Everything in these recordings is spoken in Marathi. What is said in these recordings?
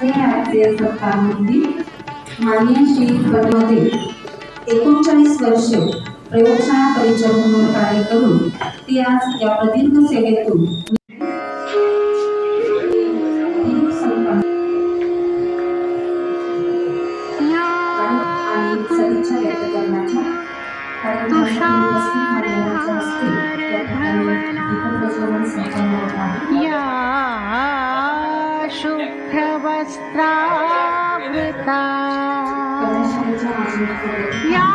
असे आजचे सत्कारमूर्ती माननीय श्री पटमध्ये 39 वर्ष प्रयोगशाळा परिचय म्हणून कार्य करून ती आज या प्रदीर्घ सेवेतून आणि सदिच्छा व्यक्त करण्याच्या शुभ्रवस्त्रावृता या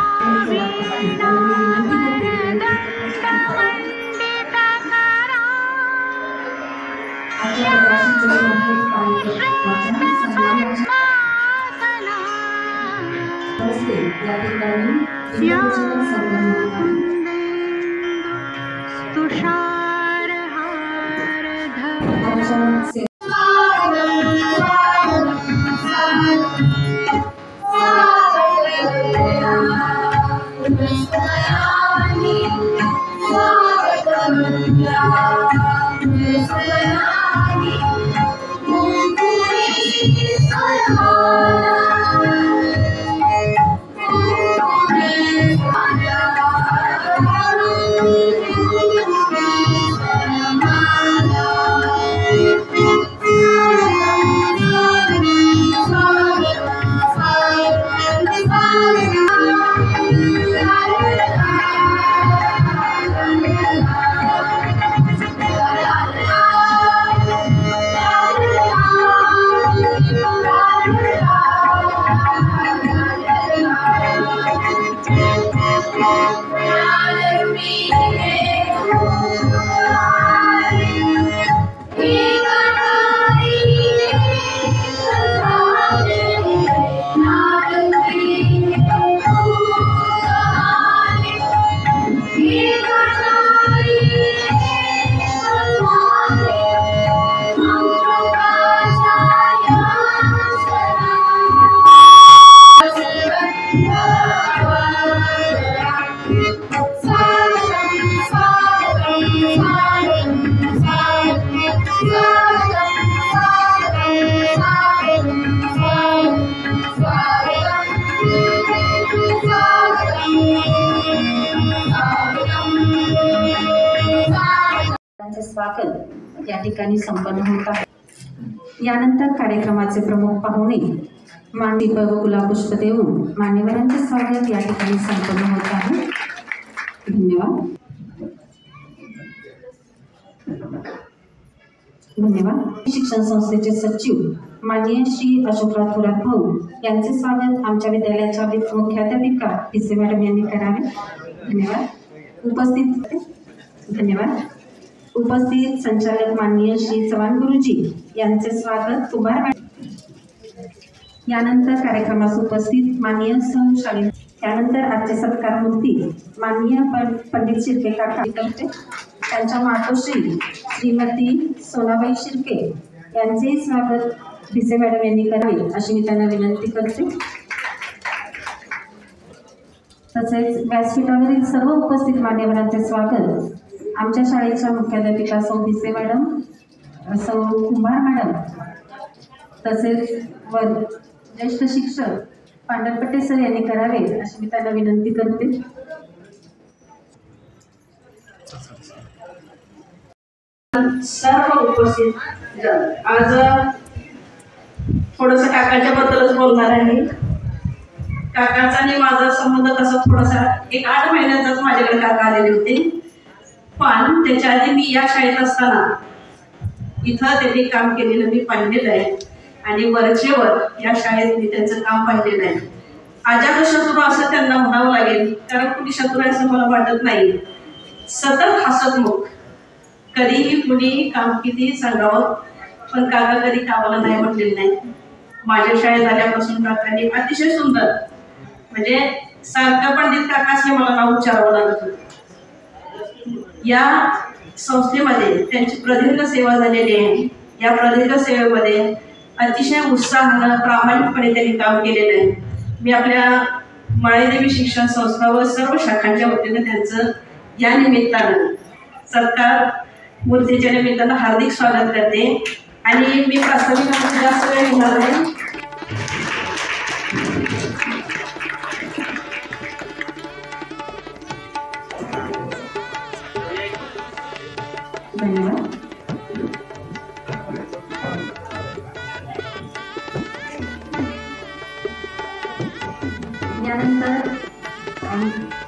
स्वागत या ठिकाणी संपन्न होत आहे। यानंतर कार्यक्रमाचे प्रमुख पाहुणे मानदीप व गुलाबपुष्प देऊन मान्यवरांचे स्वागत या ठिकाणी संपन्न होत आहे। धन्यवाद। शिक्षण संस्थेचे सचिव माननीय श्री अशोकराव थोरात भाऊ यांचे स्वागत आमच्या विद्यालयाच्या मुख्याध्यापिका टीसी मॅडम यांनी करावे। धन्यवाद। उपस्थित संचालक माननीय श्री चव्हाण गुरुजी यांचे स्वागत कुंभार मॅडम। यानंतर कार्यक्रमास उपस्थित माननीय शालीन त्यानंतर आजचे सत्कारमूर्ती माननीय पंडित शिर्के काका त्यांच्या मातोश्री श्रीमती सोनाबाई शिर्के यांचे स्वागत भिसे मॅडम यांनी करावे अशी मी त्यांना विनंती करते। तसेच व्यासपीठावरील सर्व उपस्थित मान्यवरांचे स्वागत आमच्या शाळेच्या मुख्याध्यापिका सौ भिसे मॅडम, सौ कुंभार मॅडम तसेच ज्येष्ठ शिक्षक पांढरपट्टे सर यांनी करावे अशी मी त्यांना विनंती करते। सर्व उपस्थित आज थोडंसं काकाच्या बद्दलच बोलणार आहे। काकाचा आणि माझा संबंध तसा थोडासा एक 8 महिन्याचाच माझ्याकडे काका आलेले होते, पण त्याच्या आधी मी या शाळेत असताना इथं त्यांनी काम केलेलं मी पाहिलेलं आहे आणि वरचेवर या शाळेत मी त्यांचं काम पाहिलेलं आहे। अजात शत्रू असं त्यांना म्हणावं लागेल, कारण कुणी शत्रू आहे असं मला वाटत नाही। सतत हसतमुख, कधीही कुणी काम किती सांगावं पण काका कधी कामाला नाही म्हटलेलं नाही। माझ्या शाळेत आल्यापासून काकांनी अतिशय सुंदर म्हणजे सारखं पंडित काकाच हे मला नाव उच्चारावं लागत होतं। या संस्थेमध्ये त्यांची प्रदीर्घ सेवा झालेली आहे। या प्रदीर्घ सेवेमध्ये अतिशय उत्साहानं प्रामाणिकपणे त्यांनी काम केलेलं आहे। मी आपल्या माळेदेवी शिक्षण संस्था व सर्व शाखांच्या वतीने त्यांचं या निमित्तानं सत्कार मूर्तीच्या निमित्तानं हार्दिक स्वागत करते। आणि मी प्रास्ताविकामध्ये जास्त वेळ घेणार नाही. धन्यवाद. यानंतर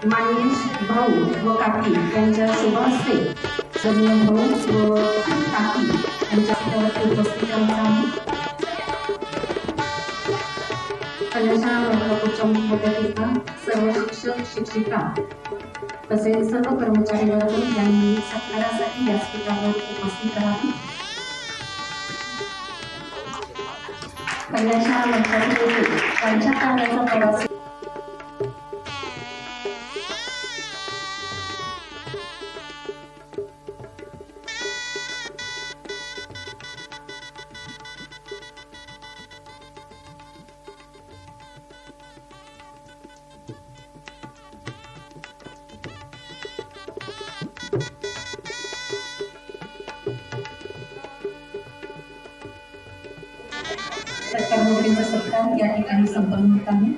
माणिक भाऊ व काकी यांच्या शुभ हस्ते सगळे भाऊ व काकी यांच्या उपस्थित राहायचं आहे. कन्याशाळा मलकापूरच्या मुख्याध्यापिका, सर्व शिक्षक शिक्षिका तसेच सर्व कर्मचारी वर्ग यांनी सत्कारासाठी व्यासपीठावर उपस्थित राहावे. कन्याशाळा मलकापूर येथे त्यांच्या कार्याचा प्रवास सरकारी नोकरीचा सत्कार या ठिकाणी संपन्न होत आहे.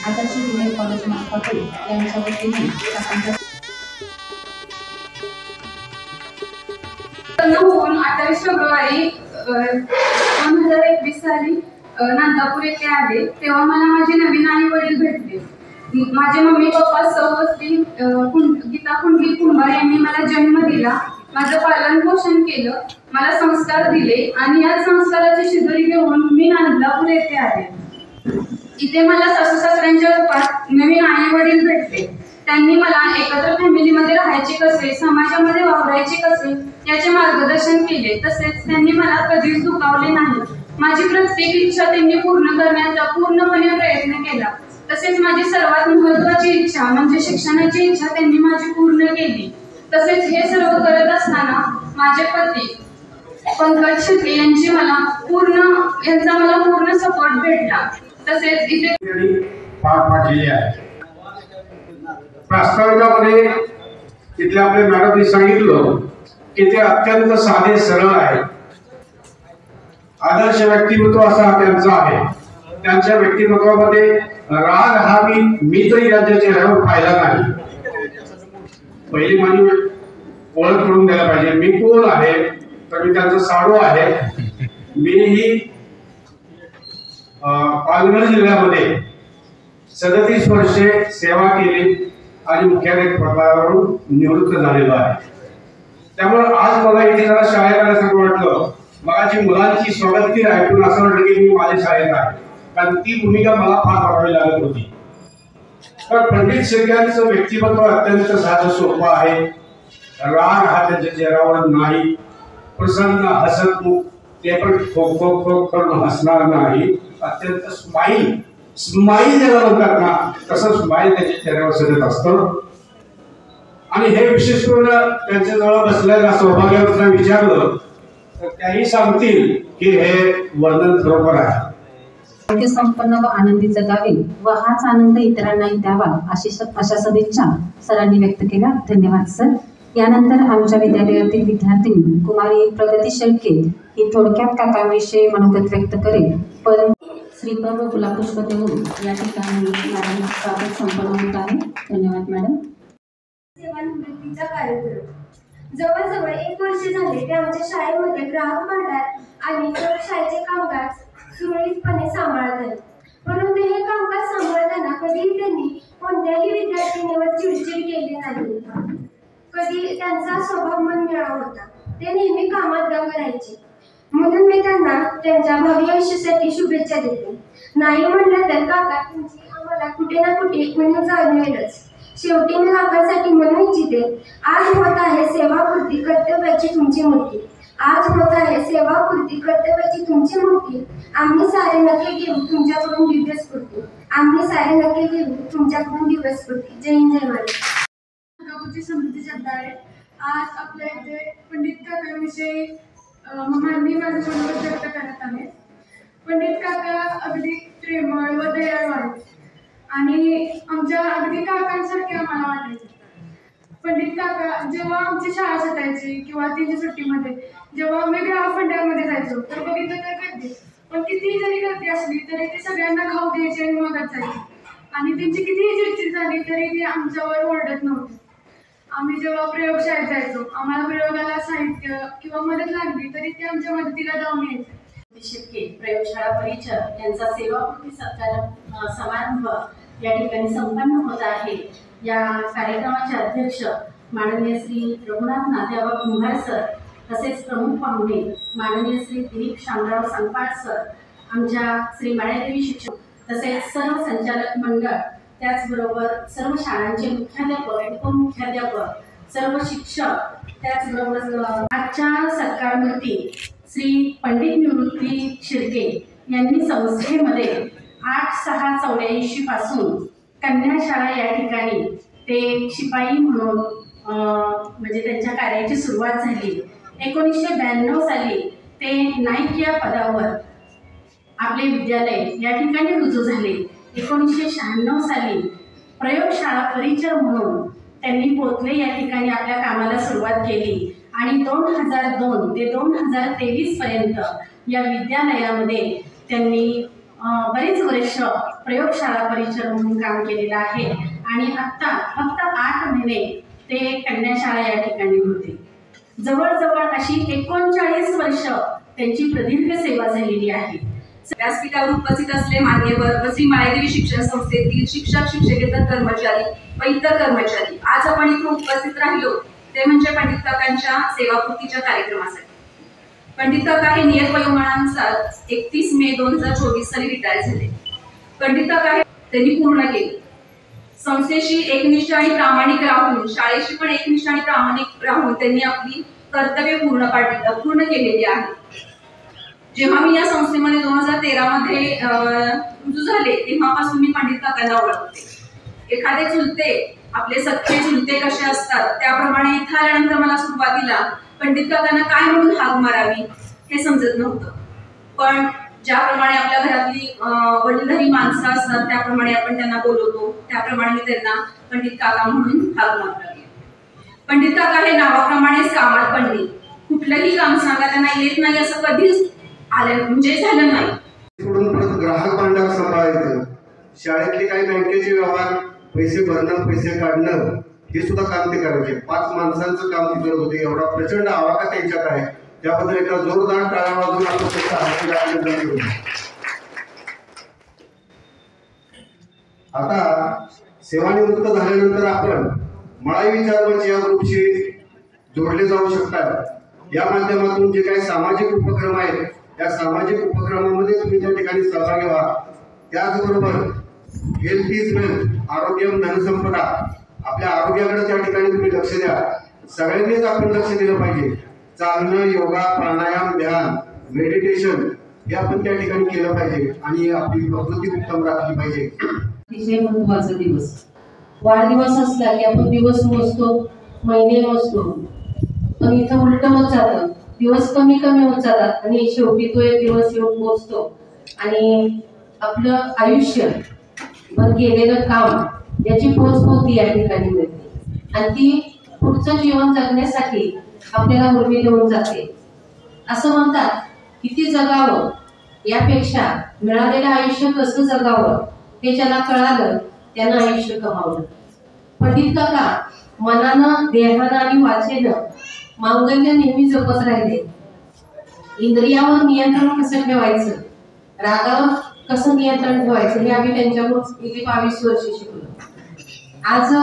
आदर्श ज्युनियर कॉलेज मलकापूर यांच्या वतीने 28 फेब्रुवारी 2021 साली नांदापूर येथे आले. तेव्हा मला माझे नवीन आई वडील भेटले. माझे मम्मी पप्पा सौवस्ती गीता कुंडली कुंभार यांनी मला जन्म दिला, माझं पालन पोषण केलं, मला संस्कार दिले आणि या संस्काराची शिदोरी घेऊन मी नांदापूर येथे आले. इथे मला सासू सासऱ्यांच्या रूपात नवीन आई वडील भेटले. त्यांनी मला एकत्र फॅमिलीमध्ये राहायचे कसे, समाजामध्ये वावरायचे कसे याचे मार्गदर्शन केले. तसेच त्यांनी मला कधीच दुखावले नाही. माझी प्रत्येक इच्छा त्यांनी पूर्ण करण्याचा पूर्णपणे प्रयत्न केला. तसेच माझी सर्वात महत्त्वाची इच्छा म्हणजे शिक्षणाची इच्छा त्यांनी माझी पूर्ण केली. तसेच हे सर्व करत असताना माझे पती पंकज शेट्टी यांचा मला पूर्ण सपोर्ट भेटला. तसेच इथे पार पाडलेली आहे. प्रास्ताविकामध्ये तिथल्या आपल्या मॅडमनी सांगितलं की ते अत्यंत साधे सरळ आहे. आदर्श व्यक्तिमत्व असा त्यांचा आहे. त्यांच्या व्यक्तिमत्वामध्ये राग हा मी तरी त्यांच्या चेहऱ्यावर पाहिला नाही. पहिली माझी ओळख करून द्यायला पाहिजे. मी कोण आहे तर मी त्यांचा साडू आहे. मीही पालघर जिल्ह्यामध्ये 37 वर्षे सेवा केली आणि मुख्याध्यापक पदावरून निवृत्त झालेलो आहे. त्यामुळे आज मला इथे जरा शाळेत आल्यासारखं वाटलं. मगाची मुलांची स्वागतकीर ऐकून असं वाटलं की मी माझ्या शाळेत आहे, कारण ती भूमिका मला फार करावी लागत होती. पण पंडित शेट्यांचं व्यक्तिमत्व अत्यंत साधं सोपं आहे. राग हा त्यांच्या चेहऱ्यावर नाही. प्रसन्न हसतमुख, ते पण खो खो खो करून हसणार नाही. अत्यंत स्माईल ज्याला म्हणतात ना तसं स्माईल त्याच्या चेहऱ्यावर सजत असतं. आणि हे विशेष करून त्यांच्या जवळ बसलेल्या सौभाग्यावर विचारलं तर त्याही सांगतील की हे वर्णन खरोखर आहे. संपन्न व आनंदी जगावे व हाच आनंद इतरांनाही द्यावा अशा सदिच्छा सरांनी व्यक्त केल्या. धन्यवाद सर. यानंतर आमच्या विद्यालयातील विद्यार्थिनी कुमारी प्रगती शेळके ही थोडक्यात काकांविषयी मनोगत व्यक्त करेल. पण श्रीफळ व गुलाबपुष्प देऊन या ठिकाणी मॅडम स्वागत संपन्न होत आहे. धन्यवाद मॅडम. सेवानिवृत्तीचा कार्यक्रम जवळजवळ 1 वर्ष झाले ते आमच्या शाळेमध्ये ग्राहक भांडार आणि शाळेचे कामकाज सुरळीतपणे सांभाळत आहेत. परंतु हे कामकाज सांभाळताना कधीही त्यांनी कोणत्याही विद्यार्थिनीवर चिडचिड केली नाही. कधी त्यांचा स्वभाव मनमिळाऊ होता. ते नेहमी कामात दम राहायचे. म्हणून मी त्यांना त्यांच्या भावी आयुष्यासाठी शुभेच्छा देते. नाही म्हटलं तर काका तुमची आम्हाला कुठे ना कुठे म्हणून जाणवेलच. शेवटी मी काकांसाठी म्हणू इच्छिते, आज होत आहे सेवापूर्ती कर्तव्याची तुमची मूर्ती. आज होत आहे सेवापूर्ती कर्तव्याची तुमची मूर्ती. आम्ही सारे नक्की घेऊ तुमच्याकडून दिव्य स्फूर्ती. आम्ही सारे नक्की घेऊ तुमच्याकडून दिव्य स्फूर्ती. जय हिंद जय महाराष्ट्र. समृद्धी जगदाळे आज आपल्या इथे पंडित काकांविषयी मी माझं मनोगत व्यक्त करत आहे. पंडित काका अगदी प्रेमळ व दयाळू आहेत आणि आमच्या अगदी काकांसारखे आम्हाला वाटायचे. पंडित काका जेव्हा आमची शाळा सुटायची किंवा त्यांच्या सुट्टीमध्ये जेव्हा आम्ही ग्राहक मंडळामध्ये जायचो तर बघितलं तर गर्दी, पण कितीही जरी गर्दी असली तरी ते सगळ्यांना खाऊ द्यायचे आणि मगच जायचे. आणि त्यांची कितीही चिडचिड झाली तरी ते आमच्यावर ओरडत नव्हते. आम्ही जेव्हा प्रयोगशाळेत जायचो, आम्हाला प्रयोगाला साहित्य किंवा मदत लागली तरी ते आमच्या मदतीला धावून यायचे. शिर्के प्रयोगशाळा परिचर यांचा सेवापूर्ती सत्कार समारंभ या ठिकाणी संपन्न होत आहे. या कार्यक्रमाचे अध्यक्ष माननीय श्री रघुनाथ नाथ्याबा कुंभार सर, तसेच प्रमुख पाहुणे माननीय श्री दिलीप शामराव संपाळ सर, आमच्या श्री माळ्यादेवी शिक्षक, तसेच सर्व संचालक मंडळ, त्याचबरोबर सर्व शाळांचे मुख्याध्यापक, उपमुख्याध्यापक, सर्व शिक्षक, त्याचबरोबर आजच्या सत्कारमूर्ती श्री पंडित निवृत्ती शिर्के यांनी संस्थेमध्ये 8/6/84 पासून कन्या शाळा या ठिकाणी ते शिपाई म्हणून म्हणजे त्यांच्या कार्याची सुरुवात झाली. 1992 साली ते नाईक या पदावर आपले विद्यालय या ठिकाणी रुजू झाले. 1996 साली प्रयोगशाळा परिचर म्हणून त्यांनी पोतले या ठिकाणी आपल्या कामाला सुरुवात केली आणि 2002 ते 2023 पर्यंत या विद्यालयामध्ये त्यांनी बरेच वर्ष प्रयोगशाळा परिचर म्हणून काम केलेलं आहे. आणि आत्ता फक्त 8 महिने ते कन्याशाळा या ठिकाणी होते. जवळजवळ अशी 39 वर्ष त्यांची प्रदीर्घ सेवा झालेली आहे. व्यासपीठावर उपस्थित असले मान्यवर व श्री माळ्यादेवी शिक्षण संस्थेतील शिक्षक, शिक्षकेतर कर्मचारी व इतर कर्मचारी, आज आपण इथे उपस्थित राहिलो ते म्हणजे पंडित काकांच्या सेवापूर्तीच्या कार्यक्रमासाठी. पंडित काका हे नियत वयोमानानुसार 31 मे 2024 साली रिटायर झाले. पंडित काका हे त्यांनी पूर्ण केले. संस्थेशी एकनिष्ठ आणि प्रामाणिक राहून, शाळेशी पण एकनिष्ठ आणि प्रामाणिक राहून त्यांनी आपली कर्तव्य पूर्ण केलेली आहे. जेव्हा मी या संस्थेमध्ये 2013 मध्ये रुजू झाले तेव्हापासून मी पंडित काकांना ओळखते. एखादे चुलते, आपले सख्खे चुलते कसे असतात त्याप्रमाणे इथं आल्यानंतर मला सुरुवातीला पंडित काकांना काय म्हणून हाक मारावी हे समजत नव्हतं. पण ज्याप्रमाणे आपल्या घरातली वडीलधारी माणसं असतात त्याप्रमाणे आपण त्यांना बोलवतो, त्याप्रमाणे मी त्यांना पंडित काका म्हणून हाक मारली. पंडित काका हे नावाप्रमाणेच कामात पंडित. कुठलंही काम सांगा त्यांना येत नाही असं कधीच म्हणजे झालं नाही. ग्राहक भांडार सांभाळायचं, शाळेतले काही बँकेचे व्यवहार, पैसे भरणं, पैसे काढणं, हे सुद्धा काम ते करायचे. 5 माणसांचं काम ते करत होते. एवढा प्रचंड आवाका त्यांच्यात आहे, त्याबद्दल एका जोरदार टाळ्या वाजवून आपण त्याचा हात. आता सेवानिवृत्त झाल्यानंतर आपण मळाई विचारमंच या ग्रुपशी जोडले जाऊ शकतात. या माध्यमातून जे काही सामाजिक उपक्रम आहेत त्या सामाजिक उपक्रमामध्ये तुम्ही त्या ठिकाणी सहभागी व्हा. त्याचबरोबर हेल्थ इज वेल्थ, आरोग्यम धनसंपदा, आपल्या आरोग्याकडे त्या ठिकाणी तुम्ही लक्ष द्या. सगळ्यांनीच आपण लक्ष दिलं पाहिजे. चालणं, योगा, प्राणायाम, ध्यान, मेडिटेशन हे आपण त्या ठिकाणी केलं पाहिजे आणि आपली प्रकृती उत्तम राखली पाहिजे. अतिशय महत्त्वाचा दिवस. वाढदिवस असला की आपण दिवस मोजतो, महिने मोजतो, पण इथं उलट होत जातं. दिवस कमी होत जातात आणि शेवटी तो एक दिवस येऊन पोचतो आणि आपलं आयुष्य भर केलेलं काम याची पोचपावती या ठिकाणी मिळते आणि ती पुढचं जीवन जगण्यासाठी आपल्याला उर्मी देऊन जाते. असं म्हणतात किती जगावं यापेक्षा मिळालेलं आयुष्य कसं जगावं हे ज्याला कळालं त्यानं आयुष्य कमावलं. पंडित काका मनानं, देहानं आणि वाचेनं मांगल्य नेहमी जपत राहिले. इंद्रियावर नियंत्रण कसं ठेवायचं, रागावर कसं नियंत्रण ठेवायचं हे आम्ही त्यांच्याकडून गेली 22 वर्ष शिकलो. आज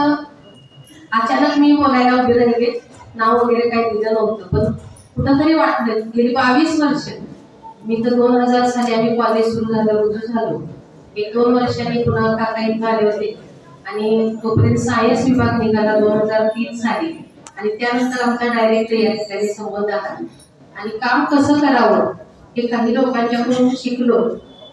अचानक मी बोलायला उभे राहिले, नाव वगैरे काही दिलं नव्हतं, पण कुठंतरी वाटलं गेली 22 वर्ष. मी तर 2000 साली आम्ही कॉलेज सुरू झालं, रुजू झालो. 1-2 वर्षांनी पुन्हा काका इथं आले होते आणि तोपर्यंत सायन्स विभाग निघाला 2003 साली आणि त्यानंतर आमचा डायरेक्ट या ठिकाणी संबंध आला आणि काम कसं करावं हे काही लोकांच्याकडून शिकलो.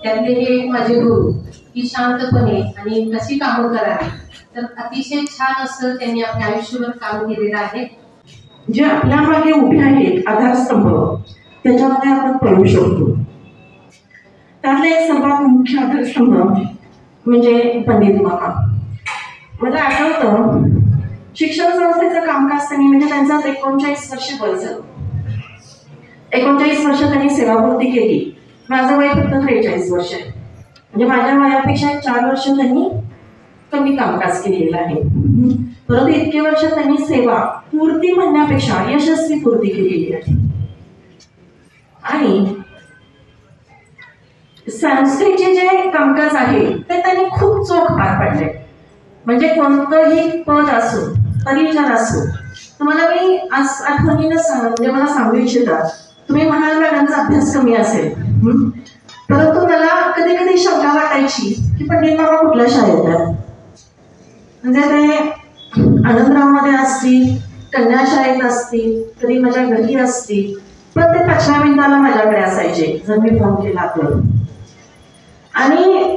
त्यातले हे माझे गुरु की शांतपणे आणि कशी कामं करावी, तर अतिशय छान असं त्यांनी आपल्या आयुष्यभर काम केलेलं आहे. जे आपल्या मागे उभे आहेत आधारस्तंभ त्याच्यामध्ये आपण पळू शकतो. त्यातला एक सर्वात मुख्य आधारस्तंभ म्हणजे पंडित मामा. मला आठवतं शिक्षण संस्थेचं कामकाज त्यांनी म्हणजे त्यांचा 39 वर्ष वय झालं. 39 वर्ष त्यांनी सेवापूर्ती केली. माझं वय फक्त 43 वर्ष आहे. म्हणजे माझ्या वयापेक्षा 4 वर्ष त्यांनी कमी कामकाज केलेलं आहे. परंतु इतके वर्ष त्यांनी सेवा पूर्ती म्हणण्यापेक्षा यशस्वी पूर्ती केलेली आहे. आणि संस्थेचे जे कामकाज आहे ते त्यांनी खूप चोख पार पाडले. म्हणजे कोणतंही पद असो, परिचर असो, तुम्हाला मी आज आठवणीनं म्हणजे मला सांगू इच्छितात. तुम्ही म्हणाल मॅडमचा अभ्यास कमी असेल, परंतु मला कधी कधी शंका वाटायची की पंडित बाबा कुठल्या शाळेत आहेत. म्हणजे ते आनंदरावमध्ये असतील, कन्या शाळेत असतील, कधी माझ्या घरी असतील, प्रत्येक 5व्या मिनिटाला माझ्याकडे असायचे जर मी फोन केला तर. आणि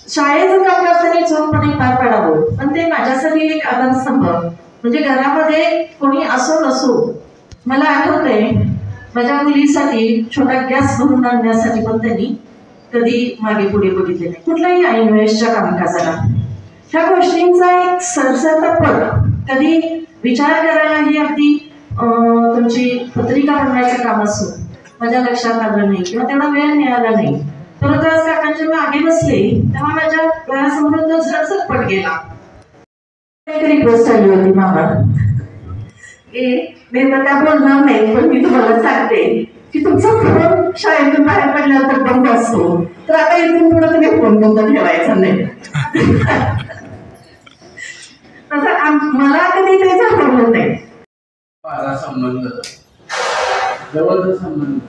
शाळेचं कामकाज त्यांनी चोखपणे पार पाडावं, पण ते माझ्यासाठी एक आधारस्तंभ. म्हणजे घरामध्ये कोणी असो नसो, मला आठवतंय माझ्या मुलीसाठी छोटा गॅस भरून आणण्यासाठी पण त्यांनी कधी मागे पुढे बघितले नाही कुठल्याही ऐनवेळेसच्या कामकाजाला. ह्या गोष्टींचा एक सरसरता पट कधी विचार करायलाही अगदी तुमची पत्रिका बनवायचं काम असो माझ्या लक्षात आलं नाही किंवा तेवढा वेळ मिळाला नाही. परंतु आज काकांच्या मागे बसले तेव्हा माझ्या डोळ्यासमोर तो झटझटपट गेला. एक रिक्वेस्ट आली होती मामा, मी तर त्या बोलणार नाही, पण मी तुम्हाला सांगते की तुमचा फोन शाळेतून बाहेर पडल्यानंतर बंद असतो, तर आता इथून पुढे तुम्ही फोन बंद ठेवायचा नाही. तसं मला कधी ते जाणवलं नाही. माझा संबंध जवळचा संबंध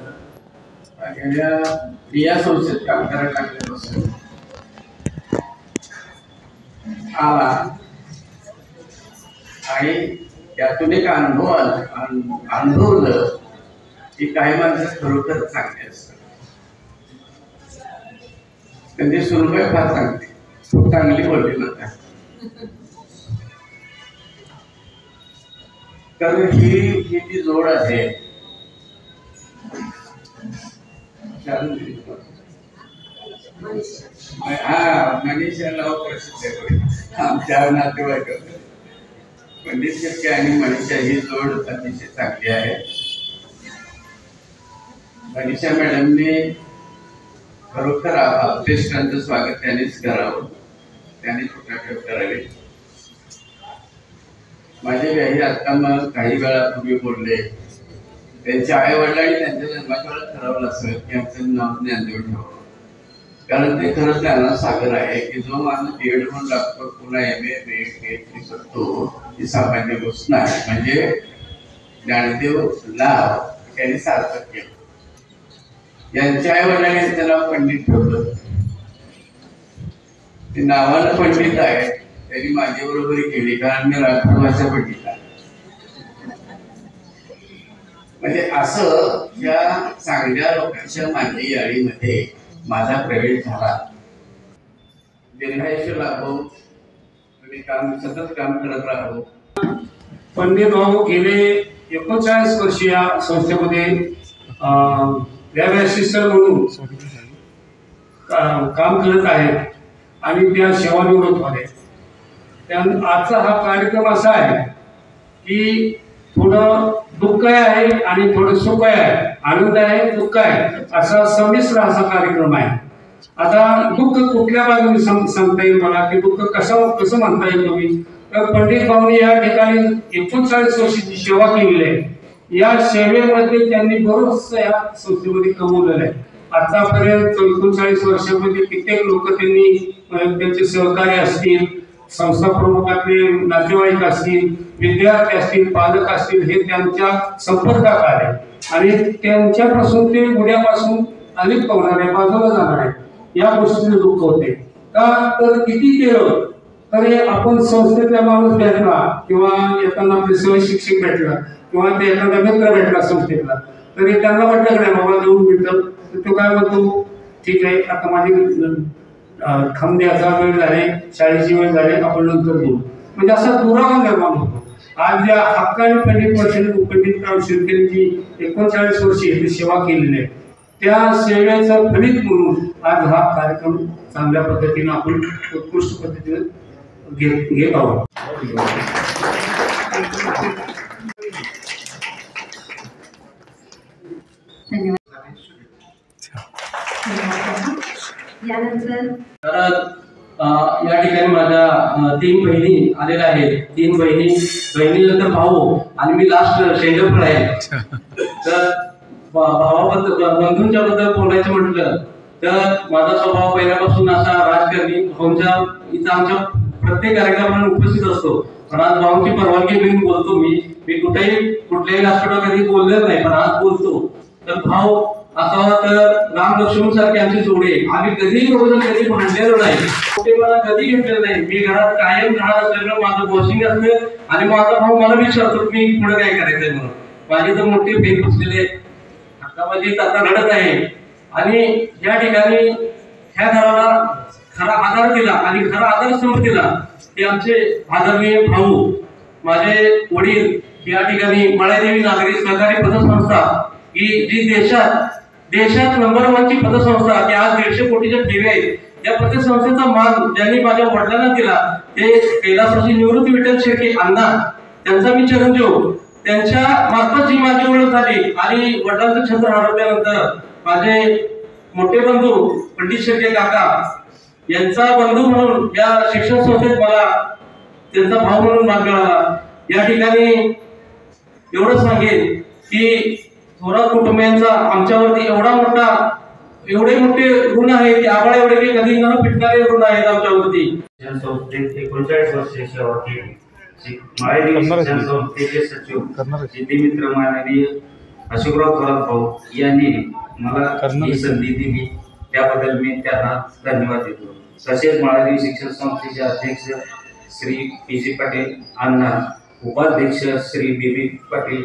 गेल्या या संस्थेत काम करायला लागल्यापासून आला. आणि त्यातून एक अनुभवलं की काही माणसं खरोखर चांगली असतात. त्यांची सुरुवात फार चांगली, खूप चांगली बोलली जातात. कारण ही जी जोड आहे मनीषाला प्रसिद्ध आहे आमच्या नातेवाईक. पंडित शेट्टी आणि मनीषा ही जोड अतिशय चांगली आहे. मनीषा मॅडमने खरोखर अभ्यासकांचं स्वागत त्यांनीच करावं, त्यांनी फोटोग्राफ करावे. माझे काही आता मग काही वेळापूर्वी बोलले, त्यांच्या आई वडिलांनी त्यांच्या जन्माच्या वेळेला ठरवलं असेल की आमचं नाव ज्ञानदेव ठेवावं. कारण ते खरंच ज्ञानाचा सागर आहे की जो माणूस B.Ed म्हणून लागतो, पुन्हा MA B.Ed करतो, ही सामान्य गोष्ट नाही. म्हणजे ज्ञानदेव नाव त्यांनी सार्थक केलं. यांच्या आई वडिलांनी त्यांचं नाव पंडित ठेवलं. ते नावानं पंडित आहे, त्यांनी माझ्या बरोबरी केली कारण मी राजपूत भाषा पंडित आहे. म्हणजे असं या चांगल्या लोकांच्या मानवी याळीमध्ये माझा प्रवेश झाला. दीर्घायुष्य लाभो, तुम्ही सतत काम करत राहो. पंडित भाऊ गेले 39 वर्ष या संस्थेमध्ये लॅब असिस्टंट म्हणून काम करत आहेत आणि त्या सेवानिवृत्त झाले. आजचा हा कार्यक्रम असा आहे की थोडं दुःख आहे आणि थोडं सुख आहे, आनंद आहे, दुःख आहे, असा संमिश्र असा कार्यक्रम आहे. आता दुःख कुठल्या बाजूने सांगता येईल मला की दुःख कसं म्हणता येईल तुम्ही? तर पंडित भाऊनी या ठिकाणी 39 वर्षाची सेवा केलेली आहे. या सेवेमध्ये त्यांनी बरोच या संस्थेमध्ये कमवलेलं आहे. आतापर्यंत 39 वर्षामध्ये कित्येक लोक त्यांनी त्यांचे सहकारी असतील, संस्था प्रमुखातले नातेवाईक असतील, विद्यार्थी असतील, पालक असतील, हे त्यांच्या संपर्कात आले आणि त्यांच्यापासून ते उद्यापासून अनेक होणारे बाजूला जाणार आहे या गोष्टीने दुःख होते. का तर किती केलं तरी आपण संस्थेतला माणूस भेटला किंवा येताना आपले सहशिक्षक भेटला किंवा ते एखादा मित्र भेटला संस्थेतला तरी त्यांना वाटलं नाही बाबा देऊन भेटलं तर तो काय म्हणतो, ठीक आहे आता माझी खांब द्यायचा वेळ झाले, शाळेची वेळ झाली, आपण नंतर देऊ. म्हणजे असा दुरावा निर्माण होतो. आज ज्या हक्काने पंडितराव शिर्केंची 39 वर्षे ही सेवा केलेली आहे, त्या सेवेचं फलित म्हणून आज हा कार्यक्रम चांगल्या पद्धतीने आपण उत्कृष्ट पद्धतीने घेत आहोत. यानंतर या ठिकाणी माझ्या 3 बहिणी आलेल्या आहेत. 3 बहिणीनंतर भाऊ आणि मी लास्ट शेंडफळ आहे. तर भावाबद्दल बंधूंच्या बद्दल बोलायचं म्हटलं तर माझा स्वभाव पहिल्यापासून असा राजकारणी. भाऊंच्या इथं आमच्या प्रत्येक कार्यक्रमाला उपस्थित असतो. पण आज भाऊंची परवानगी घेऊन बोलतो. मी कुठल्याही व्यासपीठावर कधी बोललेच नाही, पण आज बोलतो. तर भाऊ असावा तर राम लक्ष्मण सारखे आमची जोडी. आम्ही कधीही कधी भांडलेलो नाही, मला कधी घेतलेलं नाही. मी घरात कायम राहत असल्यामुळे माझं वॉशिंग असतं आणि माझा भाऊ मला विचारतो मी पुढे काय करायचंय म्हणून. माझी तर मोठी फेक बसलेले हातामध्ये आता घडत आहे. आणि या ठिकाणी ह्या घराला खरा आधार दिला आणि खरा आधारस्तंभ दिला ते आमचे आदरणीय भाऊ, माझे वडील. या ठिकाणी मळ्यादेवी नागरी सहकारी पतसंस्था ही जी देशात नंबर 1 ची पतसंस्था, की आज 150 कोटीच्या ठेवी आहेत. या पतसंस्थेचा मान ज्यांनी माझ्या वडिलांना दिला ते कैलासवासी निवृत्ती विठ्ठल शेळके अण्णा, त्यांचा मी चिरंजीव. त्यांच्या मार्फत जी माझी ओळख झाली आणि वडिलांचं छत्र हरवल्यानंतर माझे मोठे बंधू पंडित शेळके काका यांचा बंधू म्हणून या शिक्षण संस्थेत मला त्यांचा भाऊ म्हणून भाग मिळाला. या ठिकाणी एवढं सांगेन की थोरात कुटुंबियांचा आमच्यावरती एवढे मोठे ऋण आहे की आम्हाला एवढे काही कधी न पिटणारे ऋण आहेत आमच्यावरती. संस्थेत 39 वर्षे सेवा केली. माळेदेवी शिक्षण संस्थेचे सचिव जितेमित्र माननीय अशोकराव थोरात भाऊ यांनी मला ही संधी दिली, त्याबद्दल मी त्यांना धन्यवाद देतो. तसेच माळेदेवी शिक्षण संस्थेचे अध्यक्ष श्री पी.जी. पाटील अण्णा, उपाध्यक्ष श्री बी.बी. पाटील,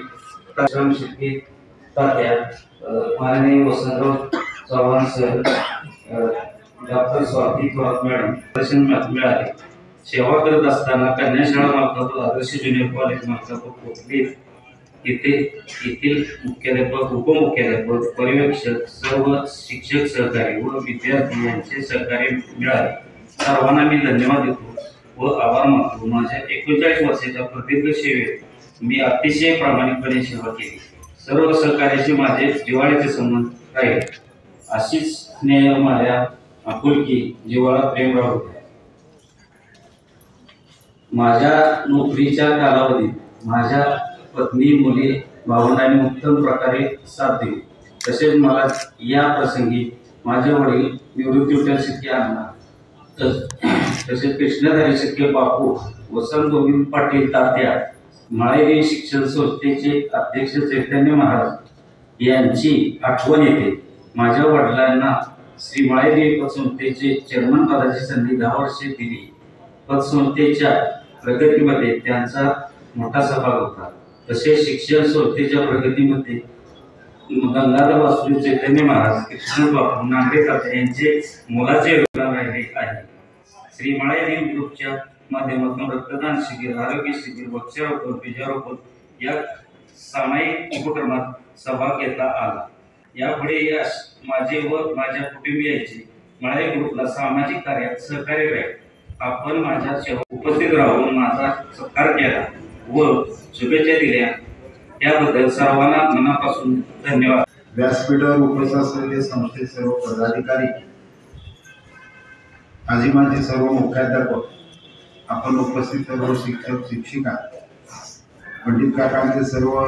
माननीय Vasantrao Chavan sir, doctor Swati Thorat madam दर्शन मिळाले. सेवा करत असताना कन्याशाळा मालकापूर, आदर्श ज्युनियर कॉलेज मालकापूर कोथलीत येथील मुख्याध्यापक, उपमुख्याध्यापक, पर्यवेक्षक, सर्व शिक्षक सहकारी व विद्यार्थी यांचे सहकार्य मिळाले. सर्वांना मी धन्यवाद देतो व आभार मानतो. माझ्या 39 वर्षाच्या प्रदीर्घ सेवेत मी अतिशय प्रामाणिकपणे सेवा केली. सर्व सहकार्याशी माझे जिव्हाळ्याचे संबंध राहिले. अशीच स्नेह, माया, आपुलकी, जिव्हाळा, प्रेम राहू द्या. माझ्या नोकरीच्या कालावधीत माझ्या पत्नी, मुले, भावंडांनी उत्तम प्रकारे साथ दिली. तसेच मला या प्रसंगी माझे वडील निवृत्ती विठ्ठल शेळके अण्णा, तसेच कृष्णधारी शेळके बापू, वसंत गोविंद पाटील तात्या, माळेदेवी शिक्षण संस्थेचे अध्यक्ष चैतन्य महाराज यांची आठवण येते. माझ्या वडिलांना श्री माळेदेवी पतसंस्थेचे चेअरमन पदाची संधी 10 वर्षे दिली. पतसंस्थेच्या प्रगतीमध्ये त्यांचा मोठा सहभाग होता. तसेच शिक्षण संस्थेच्या प्रगतीमध्ये गंगाधर वासुदेव चैतन्य महाराज, कृष्ण बापू, नांगरे तात्या यांचे मोलाचे योगदान राहिले आहे. श्री माळेदेवी ग्रुपच्या माध्यमातून रक्तदान शिबिर, आरोग्य शिबिर, वृक्षारोपण, बीजारोपण या सामायिक उपक्रमात सहभाग घेता आला. यापुढे माझे व माझ्या कुटुंबियांचे माळेदेवी ग्रुपला सामाजिक कार्यात सहकार्य राहील. आपण माझ्या उपस्थित राहून माझा सत्कार केला व शुभेच्छा दिल्या त्याबद्दल सर्वांना मनापासून धन्यवाद. व्यासपीठावर उपस्थित असलेले संस्थेचे सर्व पदाधिकारी, आजी माझे सर्व मुख्याध्यापक, आपण उपस्थित सर्व शिक्षक, शिक्षिका, पंडित काकांचे सर्व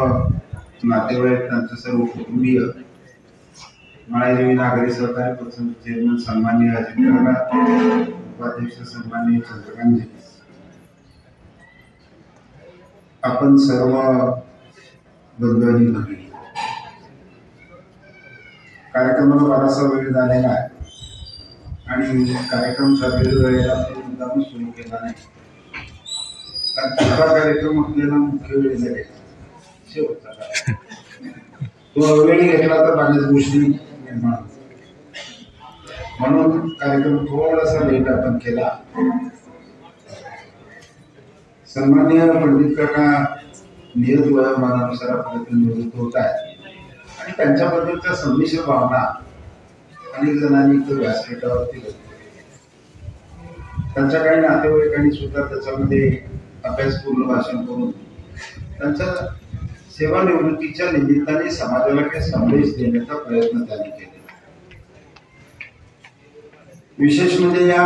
नातेवाईक, त्यांचे सर्व कुटुंबीय, माळेदेवी नागरी सहकारी पतसंस्था चेअरमन सन्माननीय अजित काका, उपाध्यक्ष सन्माननीय चंद्रकांतजी, आपण सर्व बंधू आणि भगिनी, कार्यक्रमाला बराचसा वेळ झालेला आहे आणि कार्यक्रम ठरलेल्या वेळेला आपण मुद्दाम सुरू केला नाही, कारण दुसरा कार्यक्रम आपल्याला मुख्य वेळ झाले शेवटचा तो वेळ घेतला तर बऱ्याच गोष्टी निर्माण होतात. म्हणून कार्यक्रम थोडासा लेट आपण केला. सन्माननीय पंडित काका नियत वयोमानानुसार आपल्याकडे निवृत्त होत आहेत आणि त्यांच्याबद्दलच्या संमिश्र भावना अनेक जणांनी तो व्यासपीठावरती त्यांच्या काही नातेवाईकांनी सुद्धा त्याच्यामध्ये अभ्यासपूर्ण भाषण करून त्यांच्या सेवानिवृत्तीच्या निमित्ताने समाजाला काही संदेश देण्याचा प्रयत्न त्यांनी केला. विशेष म्हणजे या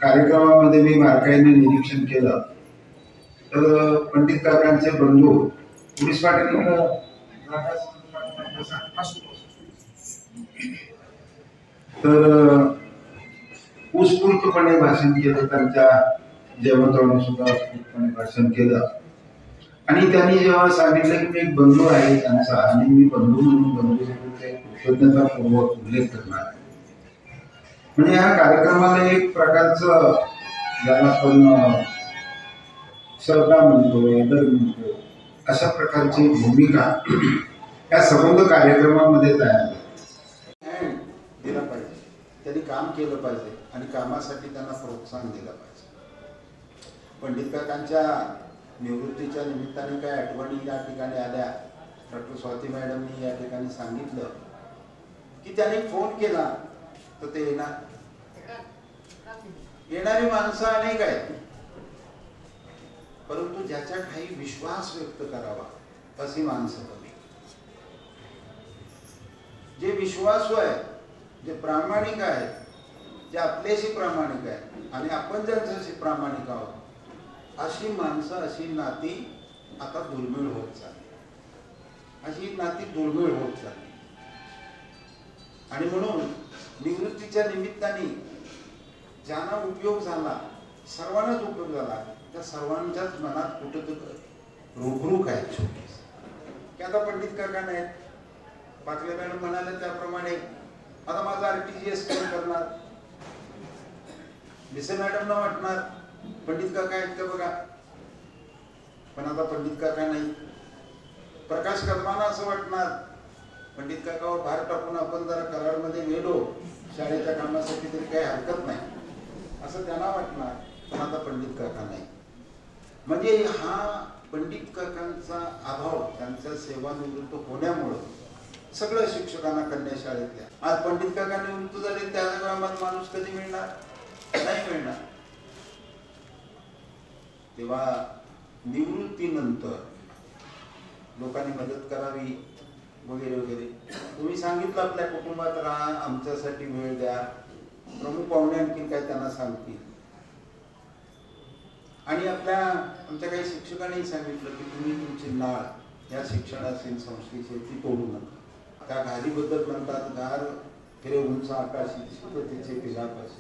कार्यक्रमामध्ये मी बारकाईने निरीक्षण केलं तर पंडित काकांचे बंधू पोलीस पाटील तर उत्स्फूर्तपणे भाषण केलं, त्यांच्या जेवणातून सुद्धा उत्स्फूर्तपणे भाषण केलं. आणि त्यांनी जेव्हा सांगितलं की मी एक बंधू आहे त्यांचा आणि मी बंधू म्हणून बंधूचे कृतज्ञतापूर्वक उल्लेख करणार, म्हणजे या कार्यक्रमाला एक प्रकारचं ज्याला आपण सहकार म्हणतो, आदर म्हणतो, अशा प्रकारची भूमिका या संबंध कार्यक्रमामध्ये तयार दिला पाहिजे. त्यांनी काम केलं पाहिजे आणि कामासाठी त्यांना प्रोत्साहन दिलं पाहिजे. पंडित काकांच्या निवृत्तीच्या निमित्ताने काय आठवणी या ठिकाणी आल्या. डॉक्टर स्वाती मॅडमनी या ठिकाणी सांगितलं की त्याने फोन केला तर ते येणारी माणसं अनेक आहेत, परंतु ज्याच्या काही विश्वास व्यक्त करावा अशी माणसं कमी. जे विश्वासू आहेत, जे प्रामाणिक आहेत, जे आपल्याशी प्रामाणिक आहेत आणि आपण ज्यांच्याशी प्रामाणिक आहोत अशी माणसं, अशी नाती आता दुर्मिळ होत चालली. अशी नाती दुर्मिळ होत चालली. आणि म्हणून निवृत्तीच्या निमित्ताने ज्यांना उपयोग झाला, सर्वांनाच उपयोग झाला, त्या सर्वांच्याच मनात कुठेतरी रुखरुख आहे छोटी की आता पंडित काका नाहीत. पाटले मॅडम म्हणाले त्याप्रमाणे आता माझा RTGS कोण करणार. भिसे मॅडमना वाटणार पंडित काका आहेत का बघा, पण आता पंडित काका नाही. प्रकाश कर्माना असं वाटणार पंडित काकावर भार टाकून आपण जरा कराडमध्ये गेलो शाळेच्या कामासाठी तरी काही हरकत नाही असं त्यांना वाटणार, पण आता पंडित काका नाही. म्हणजे हा पंडित काकांचा अभाव, त्यांच्या सेवानिवृत्त होण्यामुळे सगळ्या शिक्षकांना कन्या शाळेतल्या आज पंडित काका निवृत्त झाले, त्या ग्रामात माणूस कधी मिळणार, नाही मिळणार. तेव्हा निवृत्तीनंतर लोकांनी मदत करावी वगैरे वगैरे. तुम्ही सांगितलं आपल्या कुटुंबात राहा, आमच्यासाठी वेळ द्या. प्रमुख पाहुणे आणखी काय त्यांना सांगतील. आणि आमच्या काही शिक्षकांनी सांगितलं की तुम्ही तुमची नाळ या शिक्षणाची संस्थेची ती तोडू नका. त्या घारीबद्दल म्हणतात, घार फिरे उंच आकाशी तिचे पिलापाशी.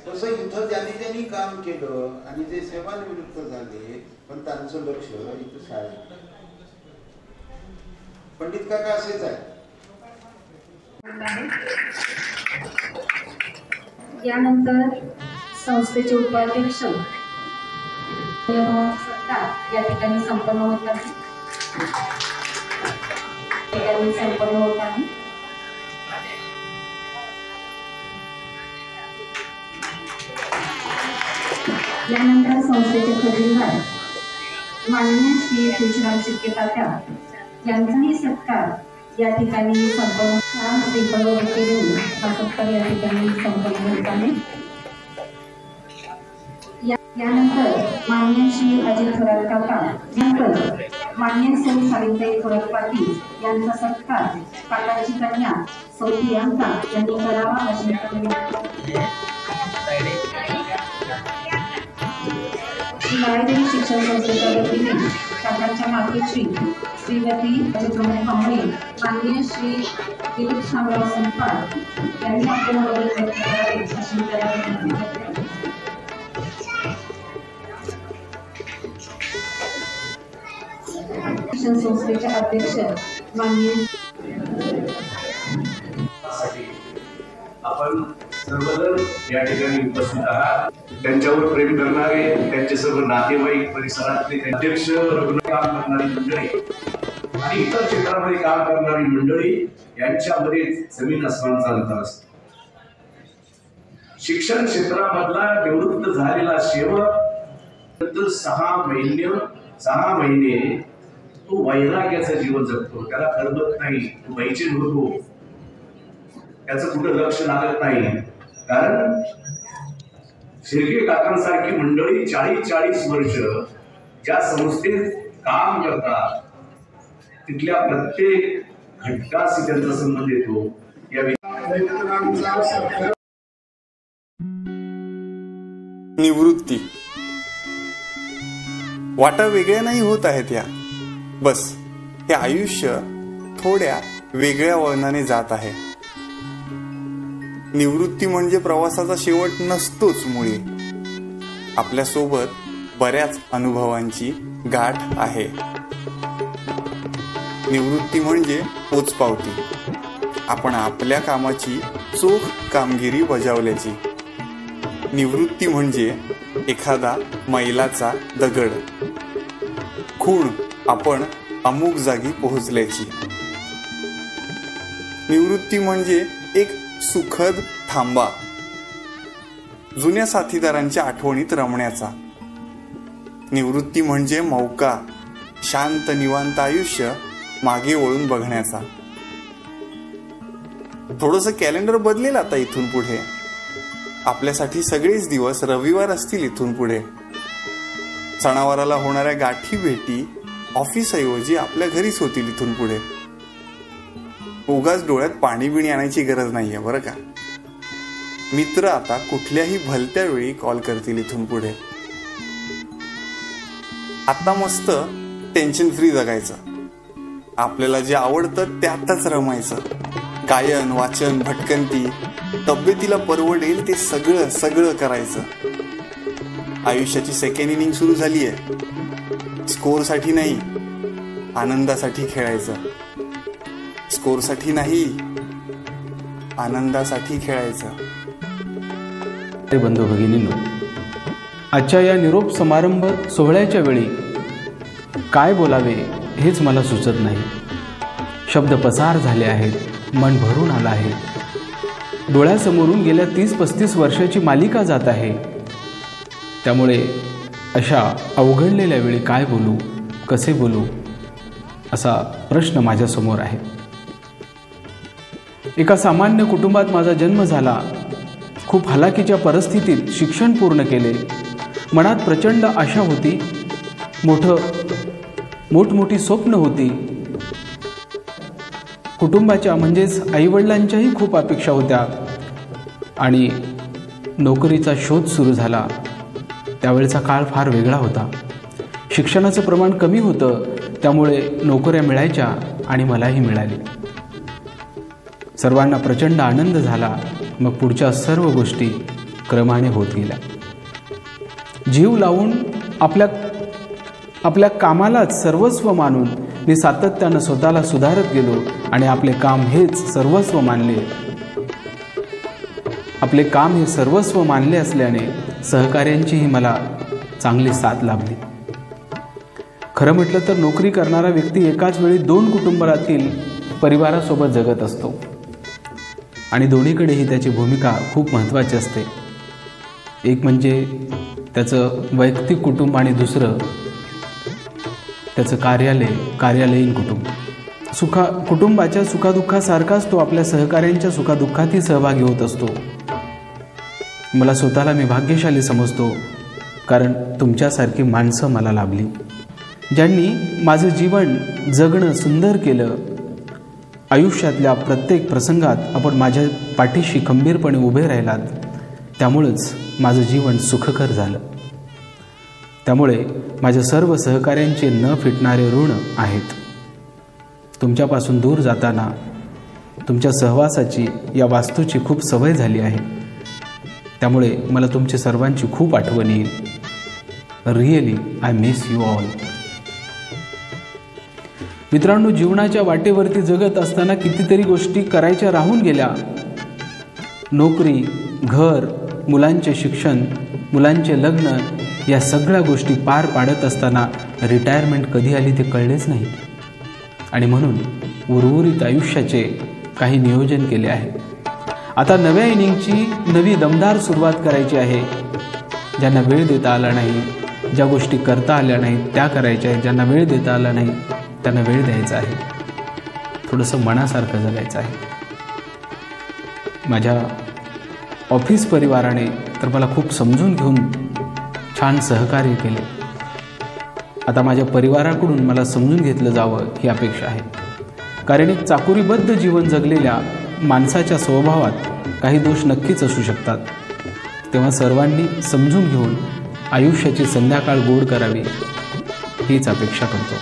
तसं इथं ज्यांनी काम केलं आणि जे सेवानिवृत्त झाले पण त्यांचं लक्ष इथं शाळेत. पंडित काका असेच आहे. यानंतर संस्थेचे उपाध्यक्ष या ठिकाणी संपन्न होत आहे. यानंतर संस्थेचे खजिनदार माननीय श्री तुळशीराम शिर्के तात्या यांचाही सत्कार या ठिकाणी संपन्न देऊन हा सत्कार या ठिकाणी संपन्न होत आहे. यानंतर माननीय श्री अजित थोरात काका, नंतर माननीय सौ सावित्रीबाई थोरात पाटील यांचा सत्कार काकांची कन्या सौ प्रियांका यांनी करावा अशी माळेदेवी शिक्षण संस्थेच्या वतीने काकांच्या मातोश्री श्रीमती अजितराव कांबळे, माननीय श्री दिलीप शामराव संपाळ यांनी आपल्याला मदत व्यक्त करावी अशी त्याला विनंती करते. शिक्षण संस्थेचे अध्यक्ष माननीय आपण सर्वजण या ठिकाणी उपस्थित आहात. त्यांच्यावर प्रेम करणारे, त्यांचे सर्व नातेवाईक, परिसरातले अध्यक्ष, काम करणारी मंडळी आणि इतर क्षेत्रामध्ये काम करणारी मंडळी यांच्यामध्ये जमीन आसमानचा अंतर असतो. शिक्षण क्षेत्रामधला निवृत्त झालेला सेवक नंतर 6 महिने तो वैराग्याचं जीवन जगतो. त्याला करमत नाही, तो बैचेन होतो, त्याचं कुठं लक्ष लागत नाही. कारण शिर्के काकांसारखी मंडळी 40-40 वर्ष ज्या संस्थेत काम करतात तिथल्या प्रत्येक घटकाशी त्यांचा संबंध येतो. निवृत्ती. वाटा वेगळ्या नाही होत आहेत या, बस हे आयुष्य थोड्या वेगळ्या वळणाने जात आहे. निवृत्ती म्हणजे प्रवासाचा शेवट नसतोच मुळे. आपल्यासोबत बऱ्याच अनुभवांची गाठ आहे. निवृत्ती म्हणजे पोचपावती. आपण आपल्या कामाची चोख कामगिरी बजावल्याची. निवृत्ती म्हणजे एखादा मैलाचा दगड. खूण आपण अमुक जागी पोहोचल्याची. निवृत्ती म्हणजे एक सुखद थांबा. जुन्या साथीदारांच्या आठवणीत रमण्याचा. निवृत्ती म्हणजे मौका. शांत निवांत आयुष्य मागे वळून बघण्याचा. थोडंसं कॅलेंडर बदलेल आता इथून पुढे. आपल्यासाठी सगळेच दिवस रविवार असतील इथून पुढे. सणावाराला होणाऱ्या गाठी भेटी ऑफिसऐवजी आपल्या घरीच होतील इथून पुढे. उगाच डोळ्यात पाणी बिणी आणायची गरज नाहीये बरं का. मित्र आता कुठल्याही भलत्या वेळी कॉल करतील इथून पुढे. आता मस्त टेन्शन फ्री जगायचं. आपल्याला जे आवडतं त्यातच रमायचं. गायन, वाचन, भटकंती, तब्येतीला परवडेल ते सगळं सगळं करायचं. आयुष्याची सेकंड इनिंग सुरू झाली आहे. स्कोरसाठी नाही, आनंदासाठी खेळायचं. स्कोरसाठी नाही, आनंदासाठी खेळायचं. बंधू भगिनींनो, आजच्या या निरोप समारंभ सोहळ्याच्या वेळी काय बोलावे हेच मला सुचत नाही. शब्द पसार झाले आहेत. मन भरून आलं आहे. डोळ्यासमोरून गेल्या 30-35 वर्षाची मालिका जात आहे. त्यामुळे अशा अवघडलेल्या वेळी काय बोलू, कसे बोलू असा प्रश्न माझ्यासमोर आहे. एका सामान्य कुटुंबात माझा जन्म झाला. खूप हलाखीच्या परिस्थितीत शिक्षण पूर्ण केले. मनात प्रचंड आशा होती. मोठमोठी स्वप्न होती. कुटुंबाच्या म्हणजेच आईवडिलांच्याही खूप अपेक्षा होत्या. आणि नोकरीचा शोध सुरू झाला. त्यावेळचा काळ फार वेगळा होता. शिक्षणाचं प्रमाण कमी होतं. त्यामुळे नोकऱ्या मिळायच्या आणि मलाही मिळाली. सर्वांना प्रचंड आनंद झाला. मग पुढच्या सर्व गोष्टी क्रमाने होत गेल्या. जीव लावून आपल्या कामालाच सर्वस्व मानून मी सातत्यानं स्वतःला सुधारत गेलो आणि आपले काम हेच सर्वस्व मानले. आपले काम हे सर्वस्व मानले असल्याने सहकार्यांचीही मला चांगली साथ लाभली. खरं म्हटलं तर नोकरी करणारा व्यक्ती एकाच वेळी 2 कुटुंबातील परिवारासोबत जगत असतो आणि दोन्हीकडेही त्याची भूमिका खूप महत्त्वाची असते. एक म्हणजे त्याचं वैयक्तिक कुटुंब आणि दुसरं त्याचं कार्यालयीन कुटुंब. कुटुंबाच्या सुखादुःखासारखाच तो आपल्या सहकार्यांच्या सुखादुःखातही सहभागी होत असतो. मला स्वतःला मी भाग्यशाली समजतो, कारण तुमच्यासारखी माणसं मला लाभली, ज्यांनी माझं जीवन जगणं सुंदर केलं. आयुष्यातल्या प्रत्येक प्रसंगात आपण माझ्या पाठीशी खंबीरपणे उभे राहिलात. त्यामुळंच माझं जीवन सुखकर झालं. त्यामुळे माझ्या सर्व सहकार्यांचे न फिटणारे ऋण आहेत. तुमच्यापासून दूर जाताना तुमच्या सहवासाची, या वास्तूची खूप सवय झाली आहे. त्यामुळे मला तुमच्या सर्वांची खूप आठवण येईल. Really I miss you all. मित्रांनो, जीवनाच्या वाटेवरती जगत असताना कितीतरी गोष्टी करायच्या राहून गेल्या. नोकरी, घर, मुलांचे शिक्षण, मुलांचे लग्न या सगळ्या गोष्टी पार पाडत असताना रिटायरमेंट कधी आली ते कळलेच नाही. आणि म्हणून उर्वरित आयुष्याचे काही नियोजन केले आहे. आता नव्या इनिंगची नवी दमदार सुरुवात करायची आहे. ज्यांना वेळ देता आला नाही, ज्या गोष्टी करता आल्या नाहीत त्या करायच्या आहेत. ज्यांना वेळ देता आला नाही त्यांना वेळ द्यायचा आहे. थोडंसं मनासारखं जगायचं आहे. माझ्या ऑफिस परिवाराने तर मला खूप समजून घेऊन छान सहकार्य केले. आता माझ्या परिवाराकडून मला समजून घेतलं जावं ही अपेक्षा आहे. कारण एक चाकोरीबद्ध जीवन जगलेल्या माणसाच्या स्वभावात काही दोष नक्कीच असू शकतात. तेव्हा सर्वांनी समजून घेऊन आयुष्याची संध्याकाळ गोड करावी हीच अपेक्षा करतो.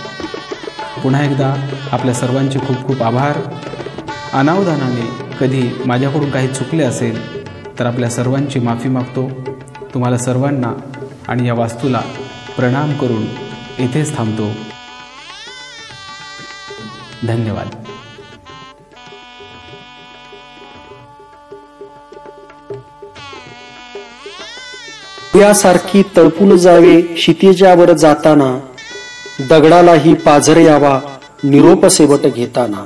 पुन्हा एकदा आपल्या सर्वांचे खूप खूप आभार. अनावधानाने कधी माझ्याकडून काही चुकले असेल तर आपल्या सर्वांची माफी मागतो. तुम्हाला सर्वांना आणि या वास्तूला प्रणाम करून इथेच थांबतो. धन्यवाद. यासारखी तळपून जावे क्षितिजावर जाताना, दगडालाही पाझर यावा निरोप शेवट घेताना.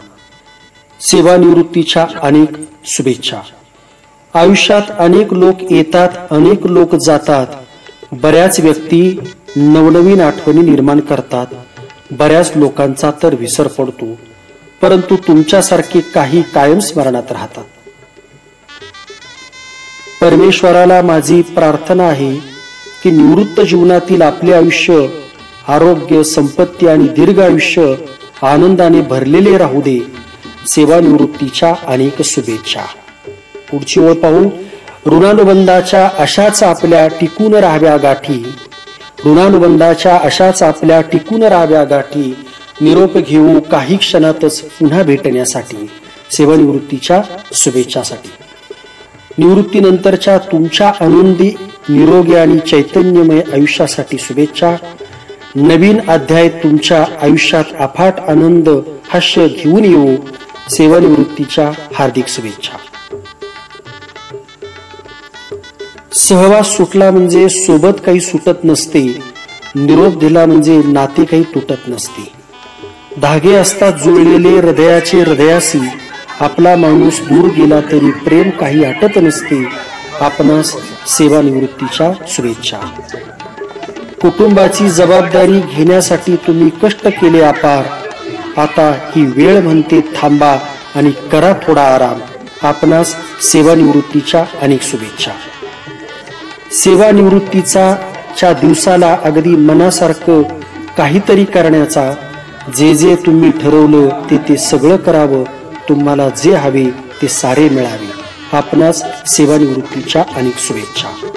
सेवानिवृत्तीच्या अनेक शुभेच्छा. आयुष्यात अनेक लोक येतात, अनेक लोक जातात. बऱ्याच व्यक्ती नवनवीन आठवणी निर्माण करतात. बऱ्याच लोकांचा तर विसर पडतो, परंतु तुमच्यासारखे काही कायम स्मरणात राहतात. परमेश्वराला माझी प्रार्थना आहे की निवृत्त जीवनातील आपले आयुष्य आरोग्य, संपत्ती आणि दीर्घ आयुष्य आनंदाने भरलेले राहू दे. सेवानिवृत्तीच्या अनेक शुभेच्छा. पुढची ओळ पाहू. ऋणानुबंधाच्या अशाच आपल्या टिकून राहाव्या गाठी. ऋणानुबंधाच्या अशाच आपल्या टिकून राहाव्या गाठी. निरोप घेऊ काही क्षणातच पुन्हा भेटण्यासाठी. सेवानिवृत्तीच्या शुभेच्छासाठी. निवृत्तीनंतरच्या तुमच्या आनंदी, निरोगी आणि चैतन्यमय आयुष्यासाठी शुभेच्छा. नवीन अध्याय तुमच्या आयुष्यात अफाट आनंद, हास्य घेऊन येऊ. सेवानिवृत्तीच्या हार्दिक शुभेच्छा. सहवास सुटला म्हणजे सोबत काही सुटत नसते. निरोप दिला म्हणजे नाते काही तुटत नसते. धागे असतात जुळलेले हृदयाचे हृदयाशी. आपला माणूस दूर गेला तरी प्रेम काही आटत नसते. आपणास सेवानिवृत्तीच्या शुभेच्छा. कुटुंबाची जबाबदारी घेण्यासाठी तुम्ही कष्ट केले अपार. आता ही वेळ म्हणते थांबा आणि करा थोडा आराम. आपणास सेवानिवृत्तीच्या अनेक शुभेच्छा. सेवानिवृत्तीच्या दिवसाला अगदी मनासारखं काहीतरी करण्याचा, जे जे तुम्ही ठरवलं ते सगळं करावं. तुम्हाला जे हवे ते सारे मिळावे. आपणास सेवानिवृत्तीच्या अनेक शुभेच्छा.